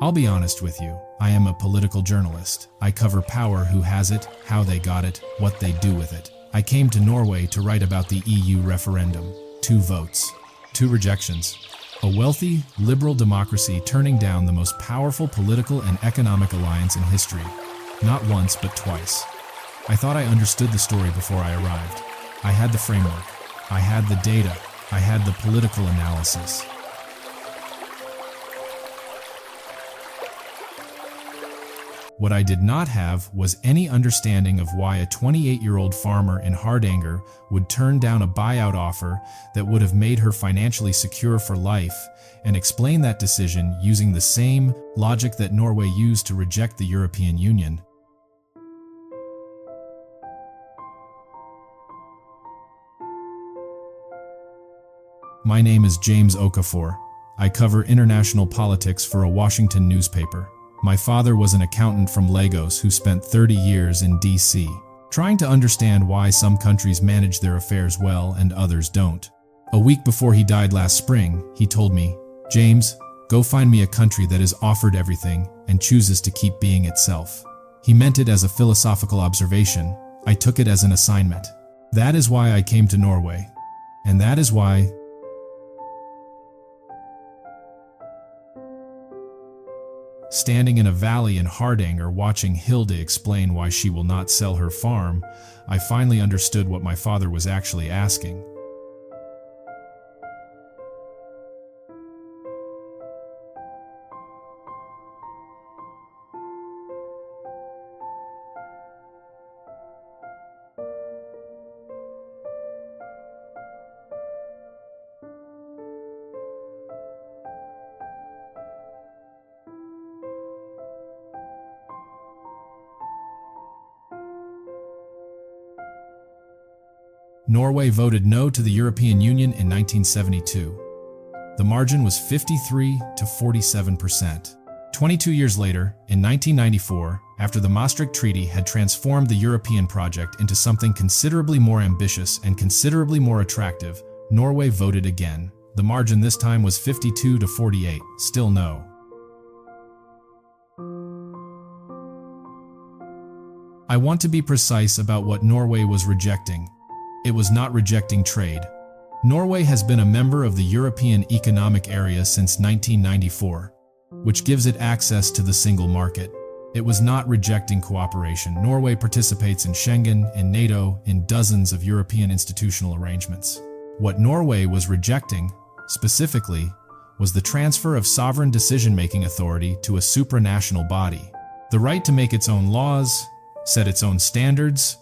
I'll be honest with you, I am a political journalist. I cover power, who has it, how they got it, what they do with it. I came to Norway to write about the EU referendum. 2 votes, 2 rejections. A wealthy, liberal democracy turning down the most powerful political and economic alliance in history. Not once, but twice. I thought I understood the story before I arrived. I had the framework. I had the data. I had the political analysis. What I did not have was any understanding of why a 28-year-old farmer in Hardanger would turn down a buyout offer that would have made her financially secure for life, and explain that decision using the same logic that Norway used to reject the European Union. My name is James Okafor. I cover international politics for a Washington newspaper. My father was an accountant from Lagos who spent 30 years in DC, trying to understand why some countries manage their affairs well and others don't. A week before he died last spring, he told me, "James, go find me a country that is offered everything and chooses to keep being itself." He meant it as a philosophical observation. I took it as an assignment. That is why I came to Norway. And that is why standing in a valley in Hardanger watching Hilde explain why she will not sell her farm, I finally understood what my father was actually asking. Norway voted no to the European Union in 1972. The margin was 53 to 47%. 22 years later, in 1994, after the Maastricht Treaty had transformed the European project into something considerably more ambitious and considerably more attractive, Norway voted again. The margin this time was 52 to 48, still no. I want to be precise about what Norway was rejecting. It was not rejecting trade. Norway has been a member of the European Economic Area since 1994, which gives it access to the single market. It was not rejecting cooperation. Norway participates in Schengen, in NATO, in dozens of European institutional arrangements. What Norway was rejecting, specifically, was the transfer of sovereign decision-making authority to a supranational body. The right to make its own laws, set its own standards,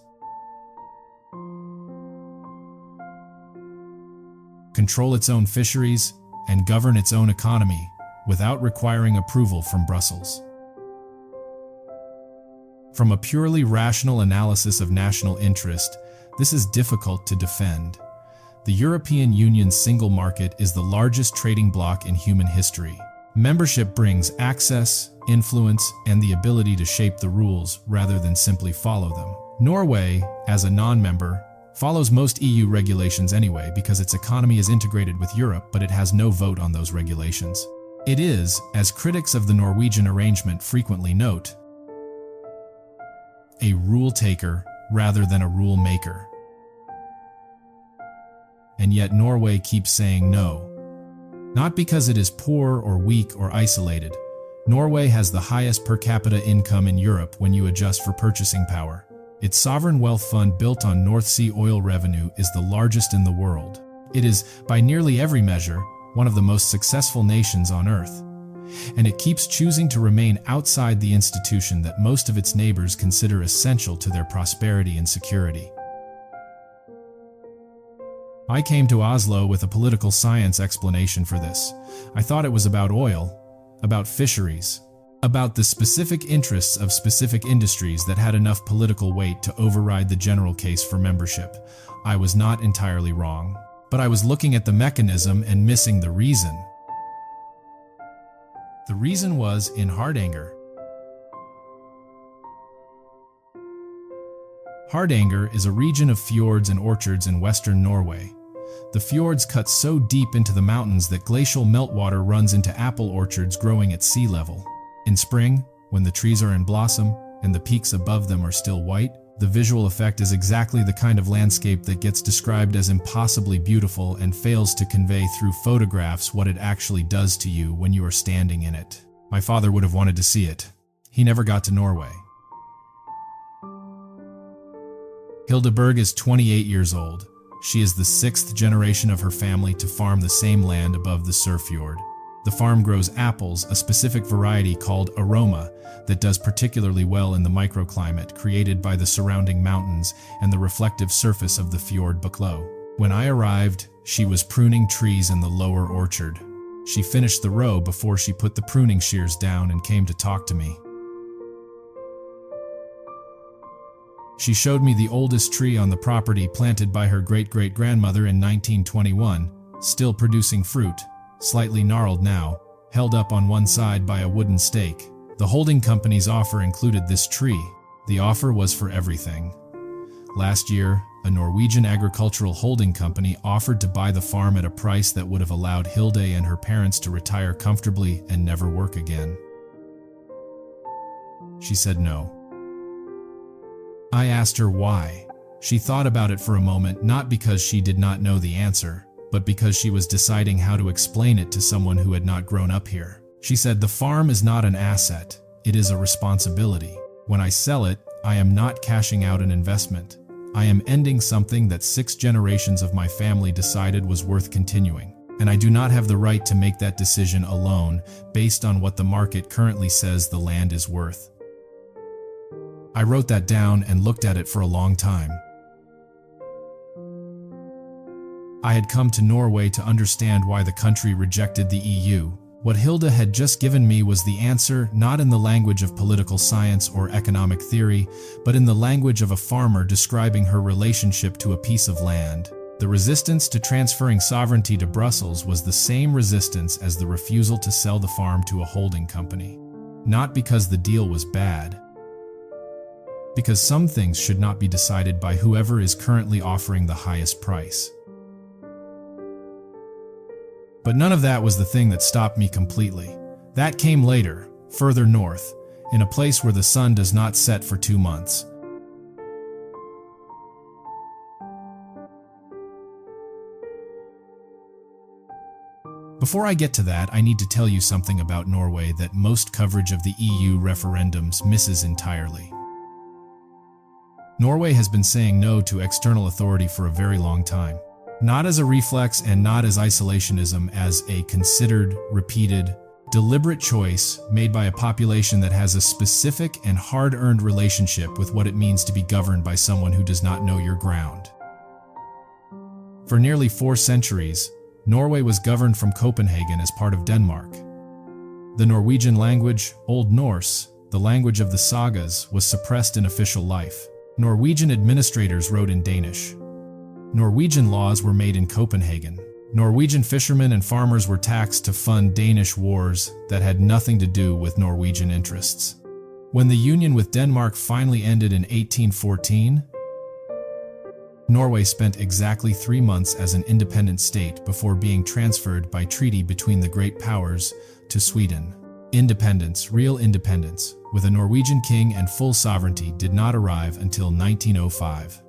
control its own fisheries, and govern its own economy without requiring approval from Brussels. From a purely rational analysis of national interest, this is difficult to defend. The European Union's single market is the largest trading bloc in human history. Membership brings access, influence, and the ability to shape the rules rather than simply follow them. Norway, as a non-member, follows most EU regulations anyway because its economy is integrated with Europe, but it has no vote on those regulations. It is, as critics of the Norwegian arrangement frequently note, a rule taker rather than a rule maker. And yet Norway keeps saying no. Not because it is poor or weak or isolated. Norway has the highest per capita income in Europe when you adjust for purchasing power. Its sovereign wealth fund built on North Sea oil revenue is the largest in the world. It is, by nearly every measure, one of the most successful nations on earth. And it keeps choosing to remain outside the institution that most of its neighbors consider essential to their prosperity and security. I came to Oslo with a political science explanation for this. I thought it was about oil, about fisheries, about the specific interests of specific industries that had enough political weight to override the general case for membership. I was not entirely wrong, but I was looking at the mechanism and missing the reason. The reason was in Hardanger. Hardanger is a region of fjords and orchards in western Norway. The fjords cut so deep into the mountains that glacial meltwater runs into apple orchards growing at sea level. In spring, when the trees are in blossom and the peaks above them are still white, the visual effect is exactly the kind of landscape that gets described as impossibly beautiful and fails to convey through photographs what it actually does to you when you are standing in it. My father would have wanted to see it. He never got to Norway. Hildeberg is 28 years old. She is the 6th generation of her family to farm the same land above the Surfjord. The farm grows apples, a specific variety called Aroma, that does particularly well in the microclimate created by the surrounding mountains and the reflective surface of the fjord below. When I arrived, she was pruning trees in the lower orchard. She finished the row before she put the pruning shears down and came to talk to me. She showed me the oldest tree on the property planted by her great-great-grandmother in 1921, still producing fruit, slightly gnarled now, held up on one side by a wooden stake. The holding company's offer included this tree. The offer was for everything. Last year, a Norwegian agricultural holding company offered to buy the farm at a price that would have allowed Hilde and her parents to retire comfortably and never work again. She said no. I asked her why. She thought about it for a moment, not because she did not know the answer, but because she was deciding how to explain it to someone who had not grown up here. She said, "The farm is not an asset, it is a responsibility. When I sell it, I am not cashing out an investment. I am ending something that 6 generations of my family decided was worth continuing, and I do not have the right to make that decision alone based on what the market currently says the land is worth." I wrote that down and looked at it for a long time. I had come to Norway to understand why the country rejected the EU. What Hilde had just given me was the answer, not in the language of political science or economic theory, but in the language of a farmer describing her relationship to a piece of land. The resistance to transferring sovereignty to Brussels was the same resistance as the refusal to sell the farm to a holding company. Not because the deal was bad, because some things should not be decided by whoever is currently offering the highest price. But none of that was the thing that stopped me completely. That came later, further north, in a place where the sun does not set for 2 months. Before I get to that, I need to tell you something about Norway that most coverage of the EU referendums misses entirely. Norway has been saying no to external authority for a very long time. Not as a reflex and not as isolationism, as a considered, repeated, deliberate choice made by a population that has a specific and hard-earned relationship with what it means to be governed by someone who does not know your ground. For nearly 4 centuries, Norway was governed from Copenhagen as part of Denmark. The Norwegian language, Old Norse, the language of the sagas, was suppressed in official life. Norwegian administrators wrote in Danish. Norwegian laws were made in Copenhagen. Norwegian fishermen and farmers were taxed to fund Danish wars that had nothing to do with Norwegian interests. When the union with Denmark finally ended in 1814, Norway spent exactly 3 months as an independent state before being transferred by treaty between the great powers to Sweden. Independence, real independence, with a Norwegian king and full sovereignty, did not arrive until 1905.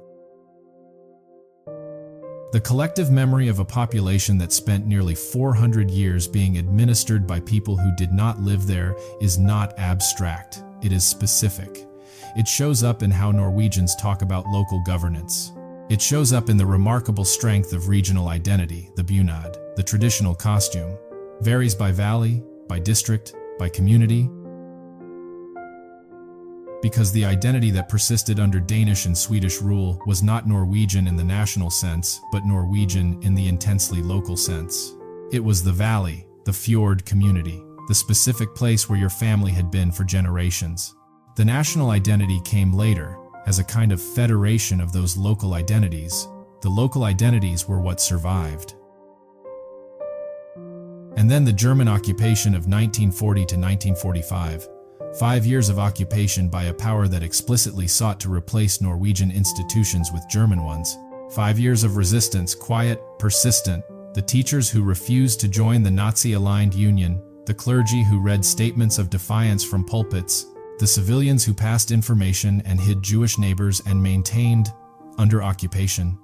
The collective memory of a population that spent nearly 400 years being administered by people who did not live there is not abstract, it is specific. It shows up in how Norwegians talk about local governance. It shows up in the remarkable strength of regional identity, the bunad, the traditional costume. Varies by valley, by district, by community. Because the identity that persisted under Danish and Swedish rule was not Norwegian in the national sense, but Norwegian in the intensely local sense. It was the valley, the fjord community, the specific place where your family had been for generations. The national identity came later, as a kind of federation of those local identities. The local identities were what survived. And then the German occupation of 1940 to 1945. 5 years of occupation by a power that explicitly sought to replace Norwegian institutions with German ones. 5 years of resistance, quiet, persistent. The teachers who refused to join the Nazi-aligned union, the clergy who read statements of defiance from pulpits, the civilians who passed information and hid Jewish neighbors and maintained, under occupation,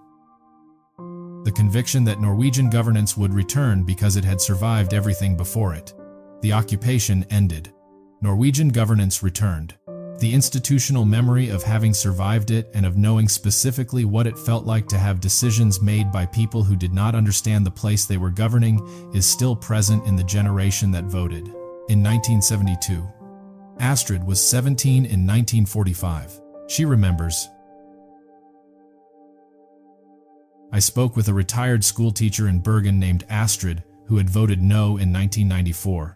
the conviction that Norwegian governance would return because it had survived everything before it. The occupation ended. Norwegian governance returned. The institutional memory of having survived it and of knowing specifically what it felt like to have decisions made by people who did not understand the place they were governing is still present in the generation that voted. In 1972, Astrid was 17 in 1945. She remembers, "I spoke with a retired schoolteacher in Bergen named Astrid who had voted no in 1994.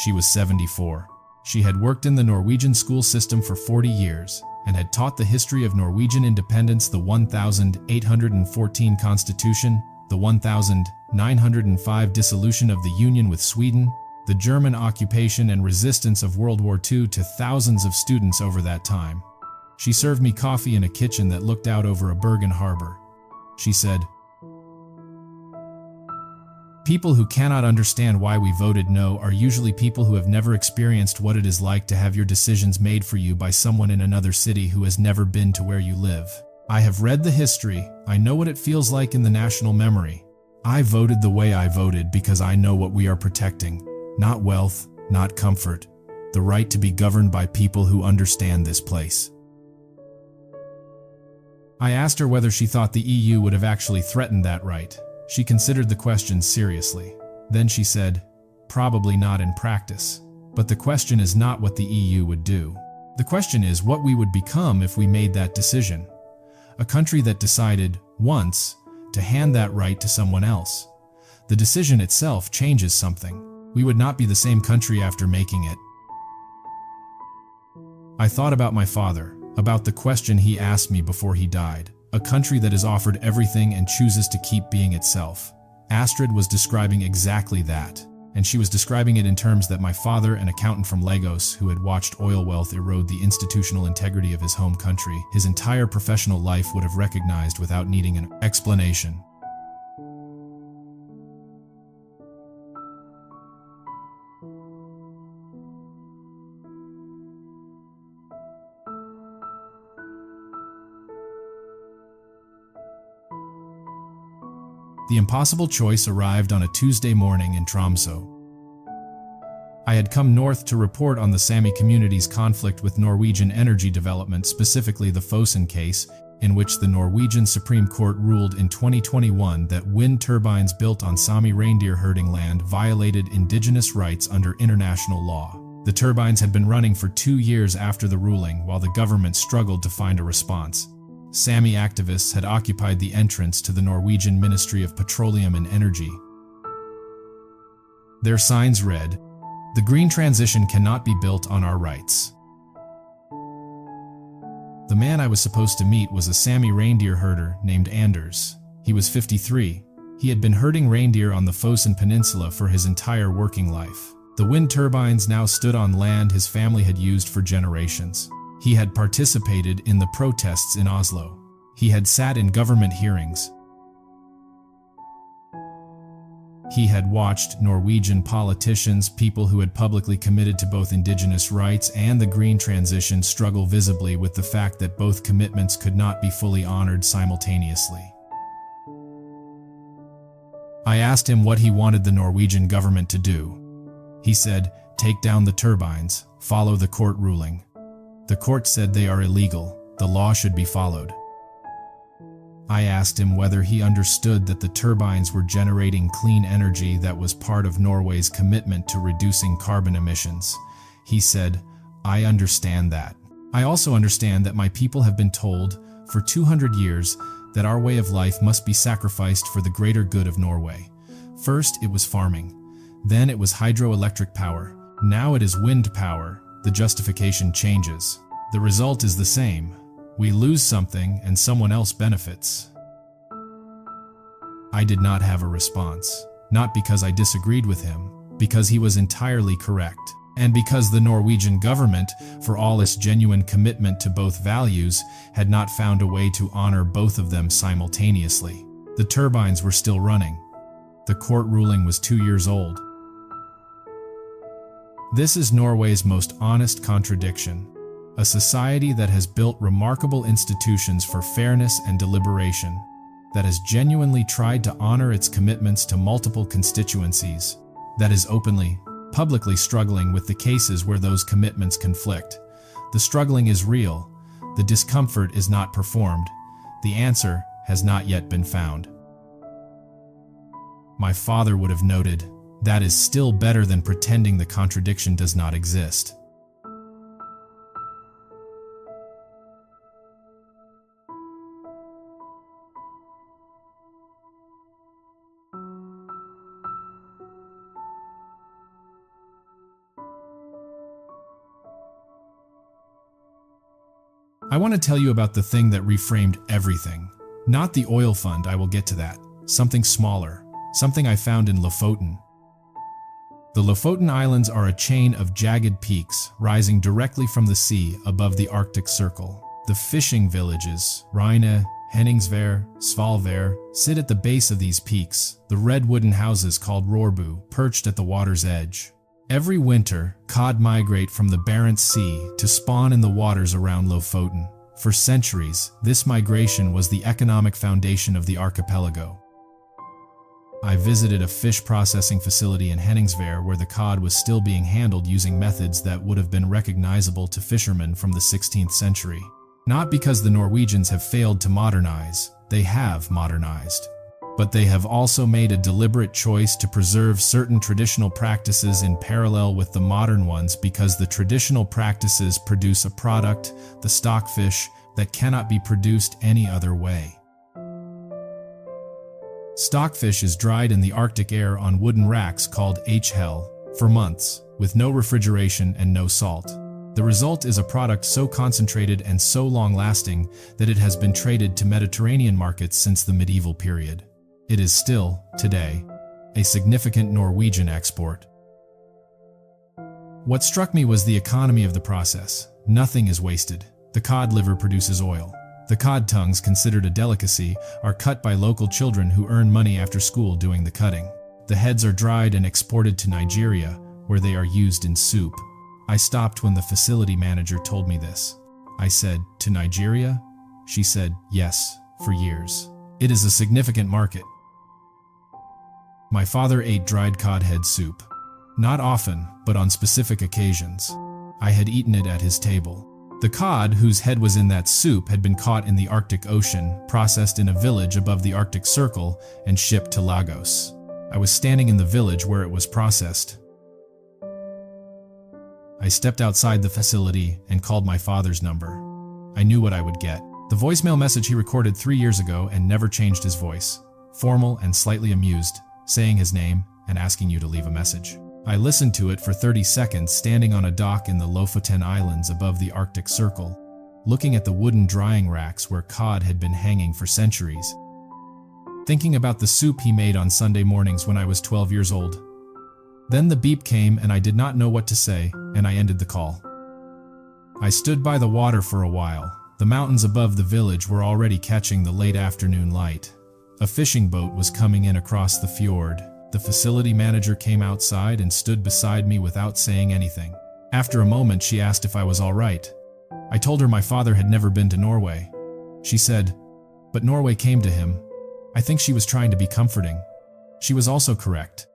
She was 74. She had worked in the Norwegian school system for 40 years and had taught the history of Norwegian independence, the 1814 Constitution, the 1905 dissolution of the Union with Sweden, the German occupation and resistance of World War II to thousands of students over that time. She served me coffee in a kitchen that looked out over a Bergen harbor. She said, 'People who cannot understand why we voted no are usually people who have never experienced what it is like to have your decisions made for you by someone in another city who has never been to where you live. I have read the history, I know what it feels like in the national memory. I voted the way I voted because I know what we are protecting. Not wealth, not comfort. The right to be governed by people who understand this place.'" I asked her whether she thought the EU would have actually threatened that right. She considered the question seriously. Then she said, "Probably not in practice. But the question is not what the EU would do. The question is what we would become if we made that decision. A country that decided, once, to hand that right to someone else. The decision itself changes something. We would not be the same country after making it." I thought about my father, about the question he asked me before he died. A country that is offered everything and chooses to keep being itself. Astrid was describing exactly that, and she was describing it in terms that my father, an accountant from Lagos who had watched oil wealth erode the institutional integrity of his home country, his entire professional life would have recognized without needing an explanation. The impossible choice arrived on a Tuesday morning in Tromsø. I had come north to report on the Sami community's conflict with Norwegian energy development, specifically the Fosen case, in which the Norwegian Supreme Court ruled in 2021 that wind turbines built on Sami reindeer herding land violated indigenous rights under international law. The turbines had been running for 2 years after the ruling, while the government struggled to find a response. Sami activists had occupied the entrance to the Norwegian Ministry of Petroleum and Energy. Their signs read, "The green transition cannot be built on our rights." The man I was supposed to meet was a Sami reindeer herder named Anders. He was 53. He had been herding reindeer on the Fosen Peninsula for his entire working life. The wind turbines now stood on land his family had used for generations. He had participated in the protests in Oslo. He had sat in government hearings. He had watched Norwegian politicians, people who had publicly committed to both indigenous rights and the green transition, struggle visibly with the fact that both commitments could not be fully honored simultaneously. I asked him what he wanted the Norwegian government to do. He said, "Take down the turbines, follow the court ruling. The court said they are illegal, the law should be followed." I asked him whether he understood that the turbines were generating clean energy that was part of Norway's commitment to reducing carbon emissions. He said, "I understand that. I also understand that my people have been told, for 200 years, that our way of life must be sacrificed for the greater good of Norway. First it was farming, then it was hydroelectric power, now it is wind power. The justification changes. The result is the same. We lose something and someone else benefits." I did not have a response, not because I disagreed with him, because he was entirely correct, and because the Norwegian government, for all its genuine commitment to both values, had not found a way to honor both of them simultaneously. The turbines were still running. The court ruling was 2 years old. This is Norway's most honest contradiction. A society that has built remarkable institutions for fairness and deliberation, that has genuinely tried to honor its commitments to multiple constituencies, that is openly, publicly struggling with the cases where those commitments conflict. The struggling is real. The discomfort is not performed. The answer has not yet been found. My father would have noted, that is still better than pretending the contradiction does not exist. I want to tell you about the thing that reframed everything. Not the oil fund, I will get to that. Something smaller. Something I found in Lofoten. The Lofoten Islands are a chain of jagged peaks rising directly from the sea above the Arctic Circle. The fishing villages, Rhine, Henningsvær, Svalbard, sit at the base of these peaks, the red wooden houses called Rorbu, perched at the water's edge. Every winter, cod migrate from the Barents Sea to spawn in the waters around Lofoten. For centuries, this migration was the economic foundation of the archipelago. I visited a fish processing facility in Henningsvær where the cod was still being handled using methods that would have been recognizable to fishermen from the 16th century. Not because the Norwegians have failed to modernize, they have modernized. But they have also made a deliberate choice to preserve certain traditional practices in parallel with the modern ones because the traditional practices produce a product, the stockfish, that cannot be produced any other way. Stockfish is dried in the Arctic air on wooden racks called H-Hell for months, with no refrigeration and no salt. The result is a product so concentrated and so long-lasting that it has been traded to Mediterranean markets since the medieval period. It is still, today, a significant Norwegian export. What struck me was the economy of the process. Nothing is wasted. The cod liver produces oil. The cod tongues, considered a delicacy, are cut by local children who earn money after school doing the cutting. The heads are dried and exported to Nigeria, where they are used in soup. I stopped when the facility manager told me this. I said, "To Nigeria?" She said, "Yes, for years. It is a significant market." My father ate dried cod head soup. Not often, but on specific occasions. I had eaten it at his table. The cod, whose head was in that soup, had been caught in the Arctic Ocean, processed in a village above the Arctic Circle, and shipped to Lagos. I was standing in the village where it was processed. I stepped outside the facility and called my father's number. I knew what I would get. The voicemail message he recorded 3 years ago and never changed his voice. Formal and slightly amused, saying his name and asking you to leave a message. I listened to it for 30 seconds standing on a dock in the Lofoten Islands above the Arctic Circle, looking at the wooden drying racks where cod had been hanging for centuries. Thinking about the soup he made on Sunday mornings when I was 12 years old. Then the beep came and I did not know what to say, and I ended the call. I stood by the water for a while. The mountains above the village were already catching the late afternoon light. A fishing boat was coming in across the fjord. The facility manager came outside and stood beside me without saying anything. After a moment, she asked if I was all right. I told her my father had never been to Norway. She said, "But Norway came to him." I think she was trying to be comforting. She was also correct.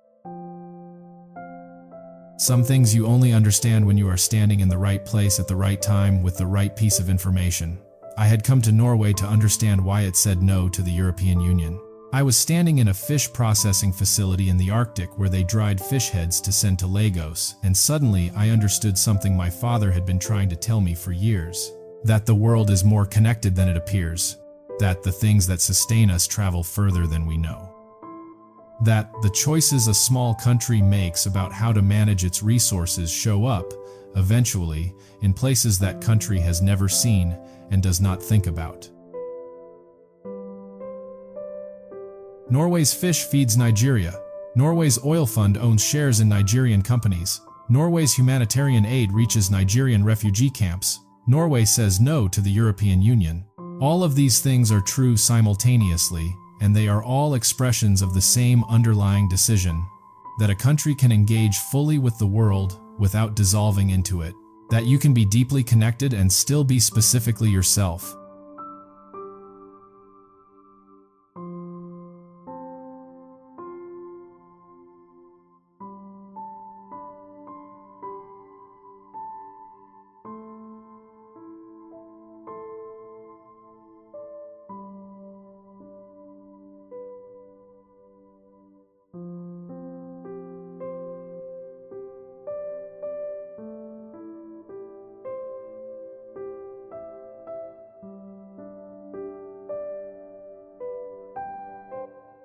Some things you only understand when you are standing in the right place at the right time with the right piece of information. I had come to Norway to understand why it said no to the European Union. I was standing in a fish processing facility in the Arctic where they dried fish heads to send to Lagos, and suddenly I understood something my father had been trying to tell me for years. That the world is more connected than it appears. That the things that sustain us travel further than we know. That the choices a small country makes about how to manage its resources show up, eventually, in places that country has never seen and does not think about. Norway's fish feeds Nigeria. Norway's oil fund owns shares in Nigerian companies. Norway's humanitarian aid reaches Nigerian refugee camps. Norway says no to the European Union. All of these things are true simultaneously, and they are all expressions of the same underlying decision, that a country can engage fully with the world, without dissolving into it, that you can be deeply connected and still be specifically yourself.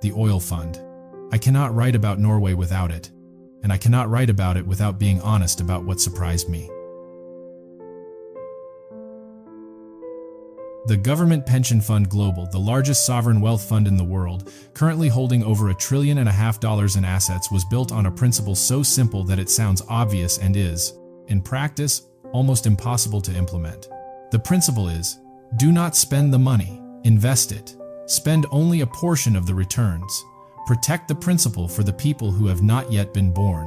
The oil fund. I cannot write about Norway without it, and I cannot write about it without being honest about what surprised me. The Government Pension Fund Global, the largest sovereign wealth fund in the world, currently holding over $1.5 trillion in assets, was built on a principle so simple that it sounds obvious and is, in practice, almost impossible to implement. The principle is, do not spend the money, invest it. Spend only a portion of the returns. Protect the principal for the people who have not yet been born.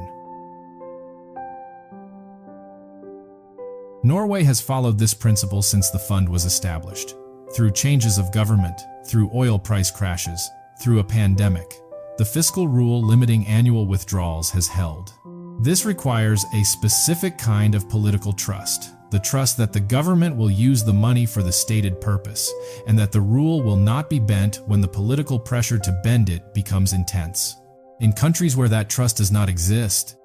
Norway has followed this principle since the fund was established. Through changes of government, through oil price crashes, through a pandemic, the fiscal rule limiting annual withdrawals has held. This requires a specific kind of political trust. The trust that the government will use the money for the stated purpose, and that the rule will not be bent when the political pressure to bend it becomes intense. In countries where that trust does not exist,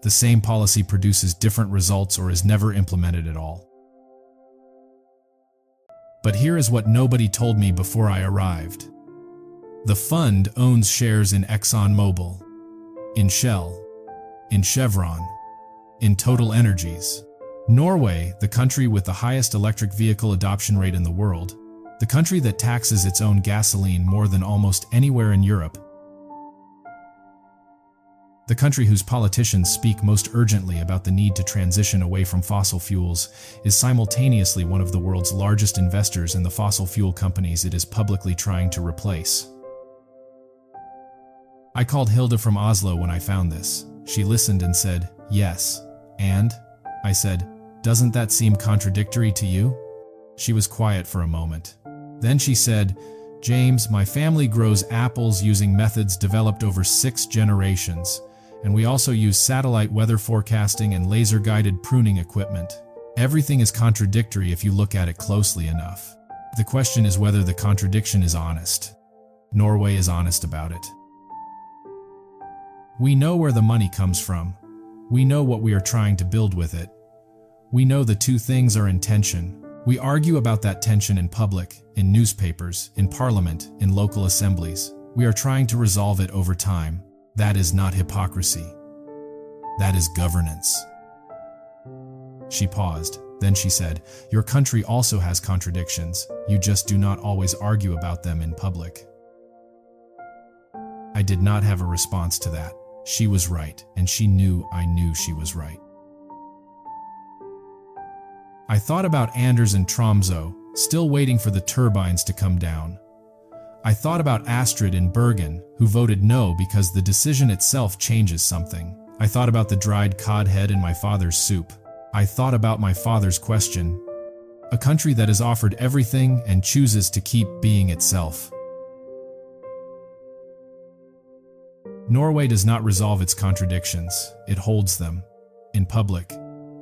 the same policy produces different results or is never implemented at all. But here is what nobody told me before I arrived. The fund owns shares in ExxonMobil, in Shell, in Chevron, in Total Energies. Norway, the country with the highest electric vehicle adoption rate in the world, the country that taxes its own gasoline more than almost anywhere in Europe, the country whose politicians speak most urgently about the need to transition away from fossil fuels, is simultaneously one of the world's largest investors in the fossil fuel companies it is publicly trying to replace. I called Hilda from Oslo when I found this. She listened and said, "Yes." And? I said, "Doesn't that seem contradictory to you?" She was quiet for a moment. Then she said, "James, my family grows apples using methods developed over 6 generations, and we also use satellite weather forecasting and laser-guided pruning equipment. Everything is contradictory if you look at it closely enough. The question is whether the contradiction is honest. Norway is honest about it. We know where the money comes from. We know what we are trying to build with it. We know the two things are in tension. We argue about that tension in public, in newspapers, in parliament, in local assemblies. We are trying to resolve it over time. That is not hypocrisy. That is governance." She paused. Then she said, "Your country also has contradictions. You just do not always argue about them in public." I did not have a response to that. She was right, and she knew I knew she was right. I thought about Anders and Tromsø, still waiting for the turbines to come down. I thought about Astrid in Bergen, who voted no because the decision itself changes something. I thought about the dried cod head in my father's soup. I thought about my father's question. A country that is offered everything and chooses to keep being itself. Norway does not resolve its contradictions, it holds them. In public,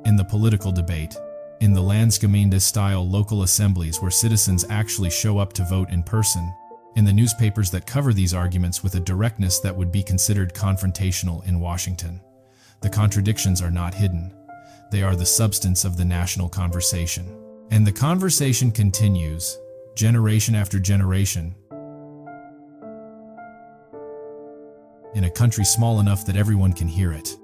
in the political debate, in the Landsgemeinde-style local assemblies where citizens actually show up to vote in person, in the newspapers that cover these arguments with a directness that would be considered confrontational in Washington. The contradictions are not hidden. They are the substance of the national conversation. And the conversation continues, generation after generation, in a country small enough that everyone can hear it.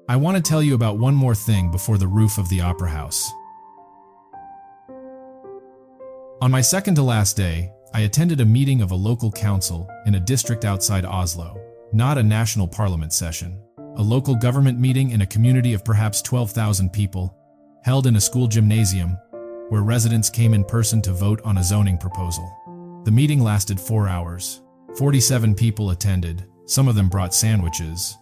I want to tell you about one more thing before the roof of the opera house. On my second to last day, I attended a meeting of a local council in a district outside Oslo, not a national parliament session. A local government meeting in a community of perhaps 12,000 people, held in a school gymnasium, where residents came in person to vote on a zoning proposal. The meeting lasted 4 hours. 47 people attended. Some of them brought sandwiches.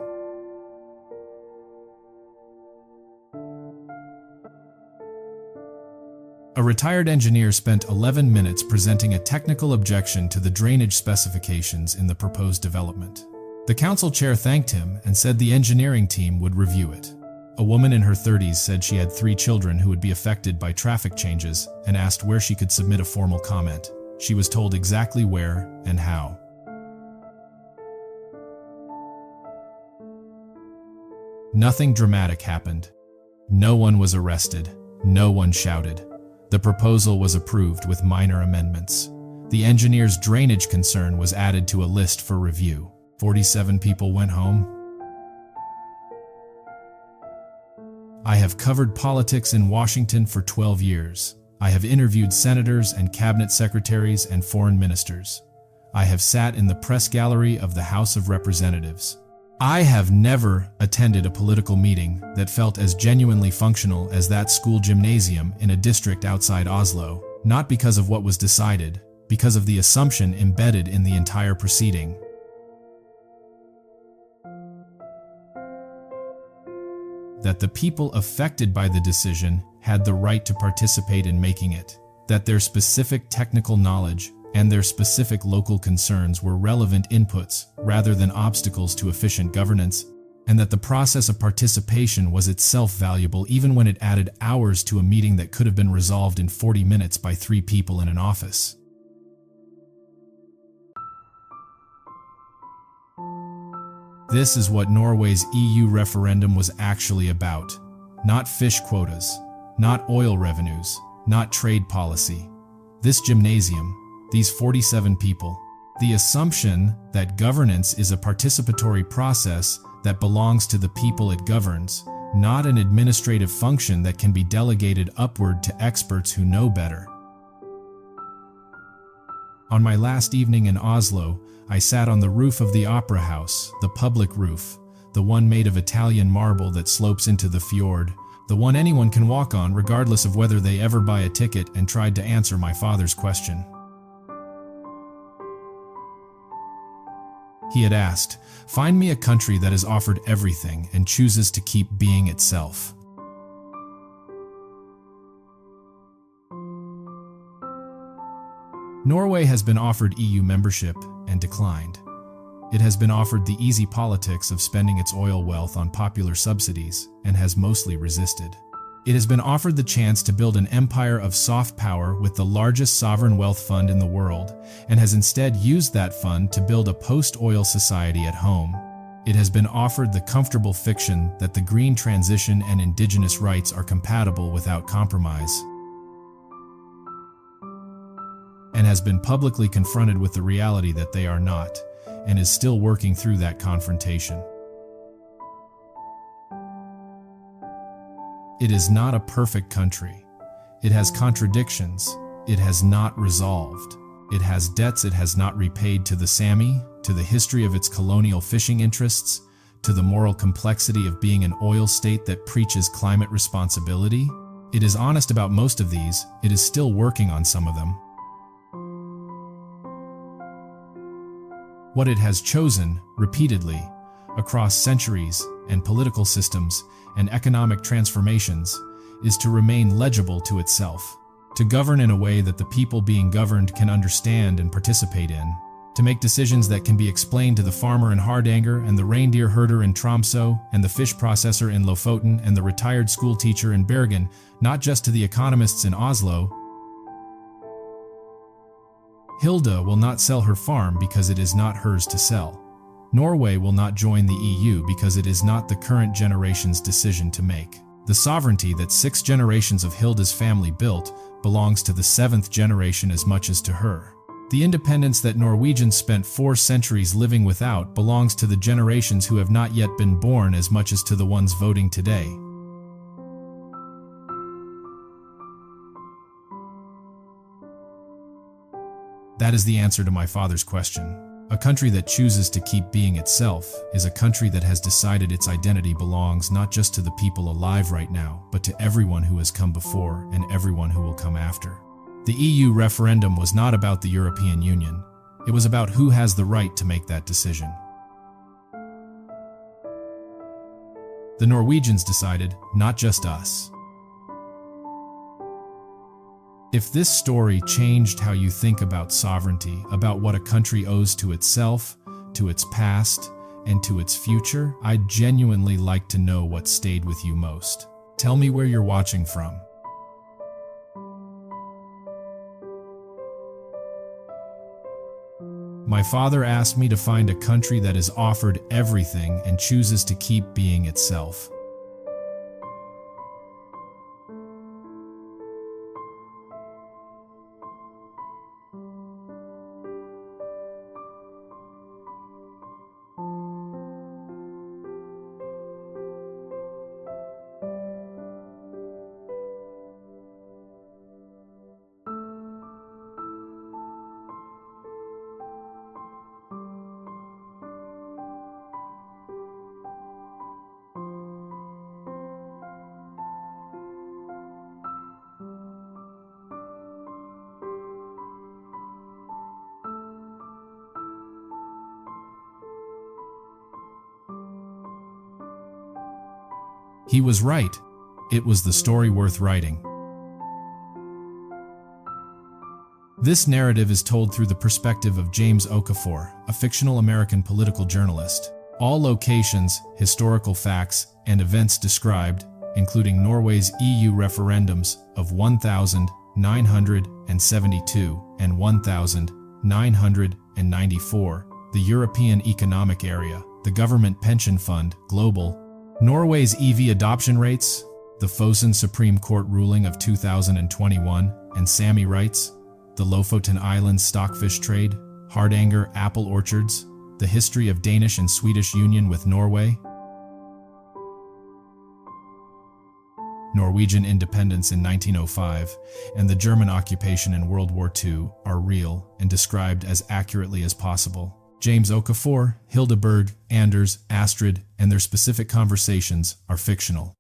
A retired engineer spent 11 minutes presenting a technical objection to the drainage specifications in the proposed development. The council chair thanked him and said the engineering team would review it. A woman in her 30s said she had 3 children who would be affected by traffic changes and asked where she could submit a formal comment. She was told exactly where and how. Nothing dramatic happened. No one was arrested. No one shouted. The proposal was approved with minor amendments. The engineer's drainage concern was added to a list for review. 47 people went home. I have covered politics in Washington for 12 years. I have interviewed senators and cabinet secretaries and foreign ministers. I have sat in the press gallery of the House of Representatives. I have never attended a political meeting that felt as genuinely functional as that school gymnasium in a district outside Oslo, not because of what was decided, because of the assumption embedded in the entire proceeding. That the people affected by the decision had the right to participate in making it, that their specific technical knowledge and their specific local concerns were relevant inputs rather than obstacles to efficient governance, and that the process of participation was itself valuable even when it added hours to a meeting that could have been resolved in 40 minutes by 3 people in an office. This is what Norway's EU referendum was actually about. Not fish quotas, not oil revenues, not trade policy. This gymnasium, these 47 people, the assumption that governance is a participatory process that belongs to the people it governs, not an administrative function that can be delegated upward to experts who know better. On my last evening in Oslo, I sat on the roof of the opera house, the public roof, the one made of Italian marble that slopes into the fjord, the one anyone can walk on regardless of whether they ever buy a ticket, and tried to answer my father's question. He had asked, "Find me a country that has offered everything and chooses to keep being itself." Norway has been offered EU membership and declined. It has been offered the easy politics of spending its oil wealth on popular subsidies and has mostly resisted. It has been offered the chance to build an empire of soft power with the largest sovereign wealth fund in the world, and has instead used that fund to build a post-oil society at home. It has been offered the comfortable fiction that the green transition and indigenous rights are compatible without compromise, and has been publicly confronted with the reality that they are not, and is still working through that confrontation. It is not a perfect country. It has contradictions. It has not resolved. It has debts it has not repaid to the Sami, to the history of its colonial fishing interests, to the moral complexity of being an oil state that preaches climate responsibility. It is honest about most of these. It is still working on some of them. What it has chosen, repeatedly, across centuries and political systems and economic transformations, is to remain legible to itself, to govern in a way that the people being governed can understand and participate in, to make decisions that can be explained to the farmer in Hardanger and the reindeer herder in Tromsø and the fish processor in Lofoten and the retired school teacher in Bergen, not just to the economists in Oslo. Hilda will not sell her farm because it is not hers to sell. Norway will not join the EU because it is not the current generation's decision to make. The sovereignty that 6 generations of Hilda's family built belongs to the 7th generation as much as to her. The independence that Norwegians spent 4 centuries living without belongs to the generations who have not yet been born as much as to the ones voting today. That is the answer to my father's question. A country that chooses to keep being itself is a country that has decided its identity belongs not just to the people alive right now, but to everyone who has come before and everyone who will come after. The EU referendum was not about the European Union. It was about who has the right to make that decision. The Norwegians decided, not just us. If this story changed how you think about sovereignty, about what a country owes to itself, to its past, and to its future, I'd genuinely like to know what stayed with you most. Tell me where you're watching from. My father asked me to find a country that is offered everything and chooses to keep being itself. He was right. It was the story worth writing. This narrative is told through the perspective of James Okafor, a fictional American political journalist. All locations, historical facts, and events described, including Norway's EU referendums of 1972 and 1994, the European Economic Area, the Government Pension Fund, Global, Norway's EV adoption rates, the Fosen Supreme Court ruling of 2021 and Sami rights, the Lofoten Islands stockfish trade, Hardanger apple orchards, the history of Danish and Swedish union with Norway, Norwegian independence in 1905, and the German occupation in World War II are real and described as accurately as possible. James Okafor, Hildeberg, Anders, Astrid, and their specific conversations are fictional.